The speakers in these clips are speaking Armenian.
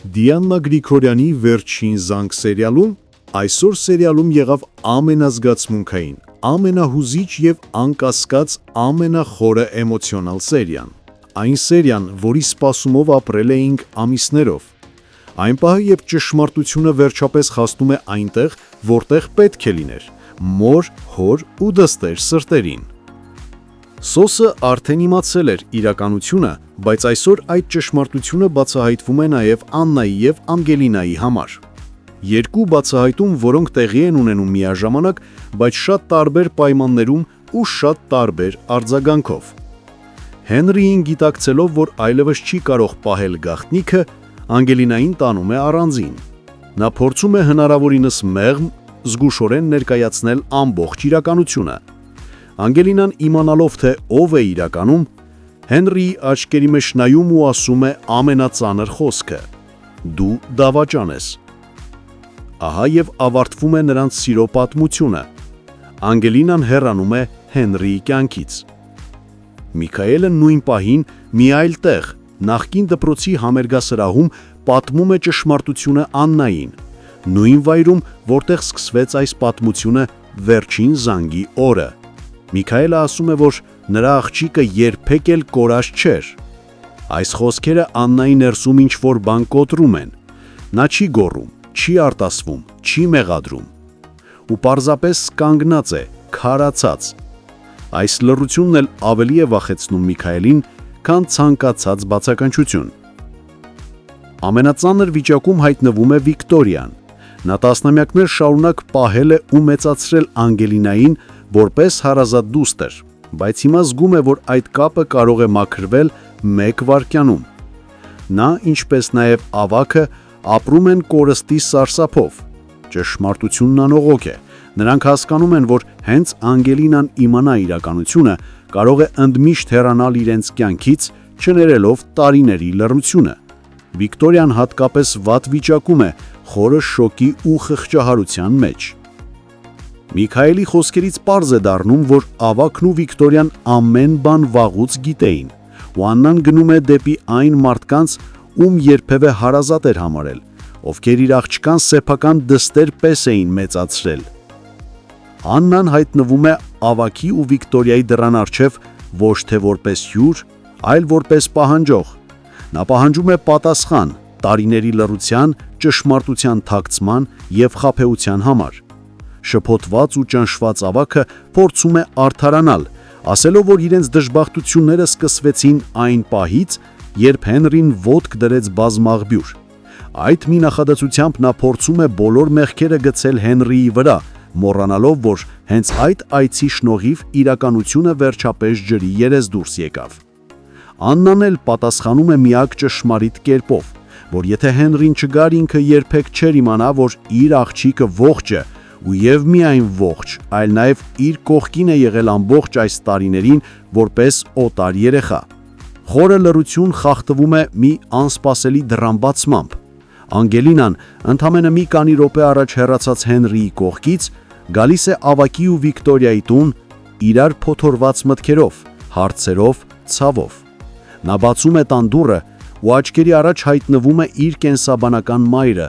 Դիաննա Գրիգորյանի վերջին զանգ սերիալում այսօր սերիալում եղավ ամենազգացմունքային, ամենահուզիչ և անկասկած ամենախորը էմոցիոնալ սերիան։ Այն սերիան, որի սպասումով ապրել էինք ամիսներով։ Այն պահը, երբ ճշմարտությունը վերջապես հասնում է այնտեղ, որտեղ պետք է լիներ՝ մոր, հոր ու դստեր սրտերին։ Սոսը արդեն իմացել էր իրականությունը, բայց այսօր այդ ճշմարտությունը բացահայտվում է նաև Աննայի և Անգելինայի համար։ Երկու բացահայտում, որոնք տեղի են ունենում միաժամանակ, բայց շատ տարբեր պայմաններում ու շատ տարբեր արձագանքով։ Հենրիին գիտակցելով, որ այլևս չի կարող պահել գաղտնիքը, Անգելինային տանում է առանձին։ Նա փորձում է հնարավորինս մեղմ, զգուշորեն ներկայացնել ամբողջ իրականությունը։ Անգելինան իմանալով, թե ով է իրականում, Հենրիի աչքերի մեջ նայում ու ասում է ամենածանր խոսքը. «Դու դավաճան ես»։ Ահա և ավարտվում է նրանց սիրո պատմությունը։ Անգելինան հեռանում է Հենրիի կյանքից։ Միքայելը նույն պահին մի այլ տեղ, նախկին դպրոցի համերգասրահում պատմում է ճշմարտությունը Աննային, նույն վայրում, որտեղ սկսվեց այս պատմությունը վերջին զանգի օրը։ Միքայելը ասում է, որ նրա աղջիկը երբեք էլ կորած չէր։ Այս խոսքերը Աննայի ներսում ինչ-որ բան կոտրում են։ Նա չի գոռում, չի արտասվում, չի մեղադրում։ Ու պարզապես կանգնած է, քարացած։ Այս լռությունն էլ ավելի է վախեցնում Միքայելին, քան ցանկացած բացականչություն։ Ամենածանր վիճակում հայտնվում է Վիկտորիան։ Նա տասնամյակներ շարունակ պահել է ու մեծացրել Անգելինային որպես հարազատ դուստր, բայց հիմա զգում է, որ այդ կապը կարող է մաքրվել մեկ վայրկյանում։ Նա, ինչպես նաև ավագը, ապրում են կորստի սարսափով։ Ճշմարտությունն անողոք է։ Նրանք հասկանում են, որ հենց Անգելինան իմանա իրականությունը, կարող է ընդմիշտ հեռանալ իրենց կյանքից, չներելով տարիների լռությունը։ Վիկտորիան հատկապես վատ վիճակում է, խորը շոկի ու խղճահարության մեջ։ Միքայելի խոսքերից պարզ է դառնում, որ ավագն ու Վիկտորիան ամեն բան վաղուց գիտեին, ու Աննան գնում է դեպի այն մարդկանց, ում երբևէ հարազատ էր համարել, ովքեր իր աղջկան սեփական դստեր պես էին մեծացրել։ Աննան հայտնվում է ավագի ու Վիկտորիայի դռան առջև ոչ թե որպես հյուր, այլ որպես պահանջող։ Նա պահանջում է պատասխան տարիների լռության, ճշմարտության թաքցման և խաբեության համար։ Շփոթված ու ճնշված ավագը փորձում է արդարանալ, ասելով, որ իրենց դժբախտությունները սկսվեցին այն պահից, երբ Հենրին ոտք դրեց բազմաղբյուր։ Այդ մի նախադասությամբ նա փորձում է բոլոր մեղքերը գցել Հենրիի վրա, մոռանալով, որ հենց այդ այցի շնորհիվ իրականությունը վերջապես ջրի երես դուրս եկավ։ Աննան էլ պատասխանում է միակ ճշմարիտ կերպով, որ եթե Հենրին չգար, ինքը երբեք չէր իմանա, որ իր աղջիկը ողջ է, ու և միայն ողջ, այլ նաև իր կողքին է եղել ամբողջ այս տարիներին որպես օտար երեխա։ Խորը լռություն խախտվում է մի անսպասելի դռան բացմամբ։ Անգելինան, ընդամենը մի քանի րոպե առաջ հեռացած Հենրիի կողքից, գալիս է ավագի ու Վիկտորիայի տուն, իրար փոթորված մտքերով, հարցերով, ցավով։ Նա բացում է տան դուռը ու աչքերի առաջ հայտնվում է իր կենսաբանական մայրը՝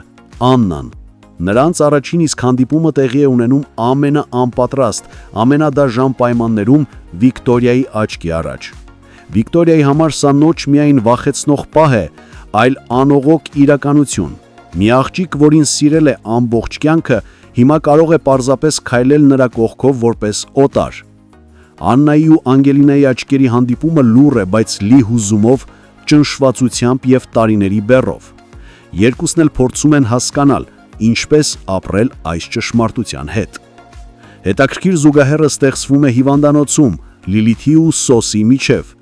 Աննան։ Նրանց առաջին իսկ հանդիպումը տեղի է ունենում ամենաանպատրաստ, ամենադաժան պայմաններում Վիկտորիայի աչքի առաջ։ Վիկտորիայի համար սա ոչ միայն վախեցնող պահ է, այլ անողոք իրականություն։ Մի աղջիկ, որին սիրել է ամբողջ կյանքը, հիմա կարող է պարզապես քայլել նրա կողքով որպես օտար։ Աննայի ու Անգելինայի աչքերի հանդիպումը լուռ է, բայց լի հուզումով, ճնշվածությամբ և տարիների բեռով։ Երկուսն էլ փորձում են հասկանալ, ինչպես ապրել այս ճշմարտության հետ։ Հետաքրքիր զուգահեռը ստեղծվում է հիվանդանոցում Լիլիթի ու Սոսի միջև։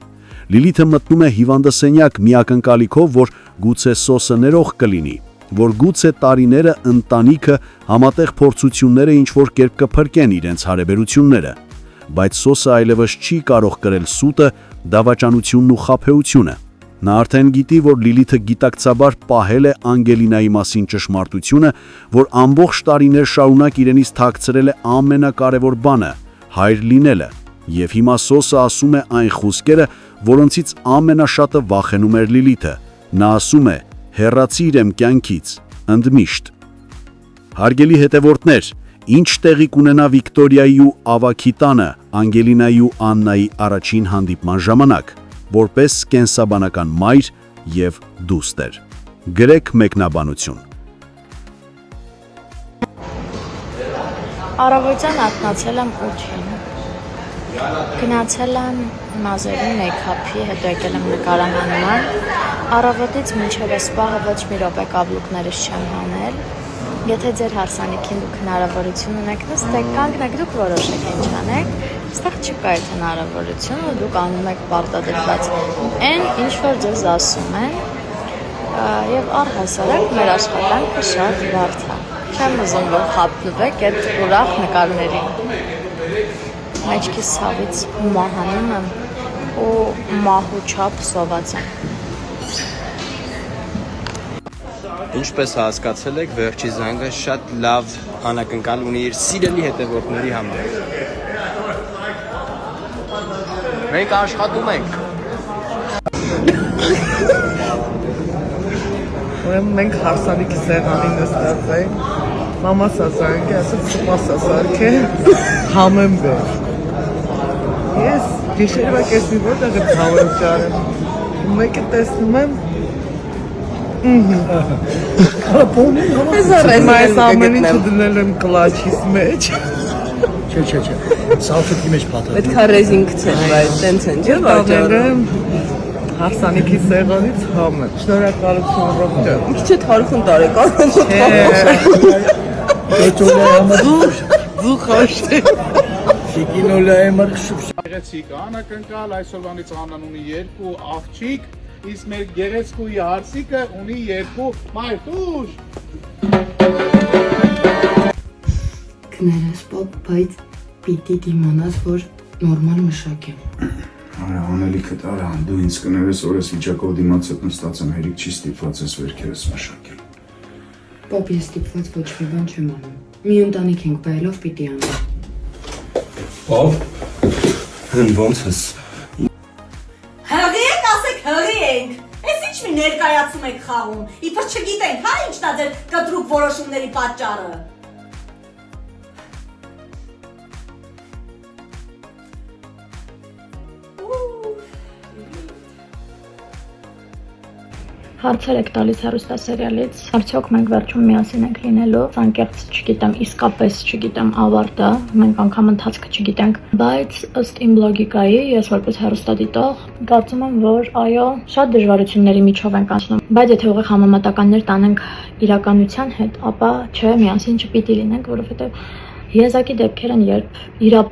Լիլիթը մտնում է հիվանդասենյակ մի ակնկալիքով, որ գուցե Սոսը ներող կլինի, որ գուցե տարիները, ընտանիքը, համատեղ փորձությունները ինչ-որ կերպ կփրկեն իրենց հարաբերությունները։ Բայց Սոսը այլևս չի կարող կրել սուտը, դավաճանությունն ու խաբեությունը։ Նա արդեն գիտի, որ Լիլիթը գիտակցաբար պահել է Անգելինայի մասին ճշմարտությունը, որ ամբողջ տարիներ շարունակ իրենից թաքցրել է ամենակարևոր բանը՝ հայր լինելը, և հիմա Սոսը ասում է այն խոսքերը, որոնցից ամենաշատը վախենում էր Լիլիթը։ Նա ասում է. հեռացիր եմ կյանքից, ընդմիշտ։ Հարգելի հետևորդներ, ինչ տեղի կունենա Վիկտորիայի ու Ավագի տանը Անգելինայի ու Աննայի առաջին հանդիպման ժամանակ, որպես կենսաբանական մայր և դուստր։ Գրեք մեկնաբանություն։ Առավոտյան արթնացել եմ 8-ին, գնացել եմ մազերի մեյքափի, հետո եկել եմ նկարահանման, առավոտից մինչև այս պահը ոչ մի րոպե կաբլուկներս չեմ հանել, եթե ձեր հարսանիքին դուք հնարավորություն ունեք նստեք, կանգնեք, դուք որոշեք ինչ անեք, այստեղ չկա այդ հնարավորությունը, դուք անում եք պարտադրված այն, ինչ որ ձեզ ասում են, և առհասարակ մեր աշխատանքը շատ բարդ է, չեմ ուզում, որ խաբնվեք այդ ուրախ նկարներին, մեջքիս ցավից մահանում եմ ու մահու չափ սոված եմ։ Ինչպես հասկացել եք, վերջի զանգը շատ լավ անակնկալ ունի իր սիրելի հետևորդների համար։ Մենք աշխատում ենք։ Ուրեմն մենք հարսանիքի սեղանին նստած ենք, մամաս ասանք է, ասաց սպաս ասարք է, համեմ բեր։ Ես գիշերվա կեսնի որտեղ եմ համեմ ճարեմ, մեկը տեսնում եմ, Ես այս ամեն ինչը դնել եմ կլաչիս մեջ։ Չէ, սալֆետի մեջ պատահ։ Պետք է ռեզին գցել, բայց տենց են, չէ՞ վաճառը։ Հարսանիքի սեղանից համեմ։ Շնորհակալություն Ռոբերտ։ Ինչ չէ թարքուն տարեկան։ Դու խոշտի։ Շիկինոլայի մրգշուշ։ Գեղեցիկ անակնկալ, այսօրվանից Աննան ունի 2 աղջիկ, իսկ մեր գեղեցկուի հարսիկը ունի 2 մայրտուշ։ Կներես պապ, բայց պիտի դիմանաս, որ նորմալ մշակ եմ։ Արա, անելիքդ արա, դու ինձ կներես, որ ես վիճակով դիմաց հետ նստած եմ, հերիք չի ստիպված ես վերքերս մշակել։ Պապ, ես ստիպված ոչ մի բան չեմ անում։ Մի ընտանիք ենք բայելով պիտի անեմ։ Հն ոնց ես։ Հղի եք, ասեք հղի ենք, ես ինչ մի ներկայացում եք խաղում, իբր չգիտենք, հա ինչն է ձեր կտրուկ որոշումների պատճառը։ Հարցեր եք տալիս հեռուստասերիալից, արդյոք մենք վերջում միասին ենք լինելու, անկեղծ չգիտեմ, իսկապես չգիտեմ ավարտը, մենք անգամ ընթացքը չգիտենք, բայց ըստ իմ լոգիկայի, ես որպես հեռուստադիտող, կարծում եմ, որ այո, շատ դժվարությունների միջով ենք անցնում, բայց եթե ուղիղ համեմատականներ տանենք իրականության հետ, ապա չէ, միասին չպիտի լինենք, որովհետև եզակի դեպքեր են, երբ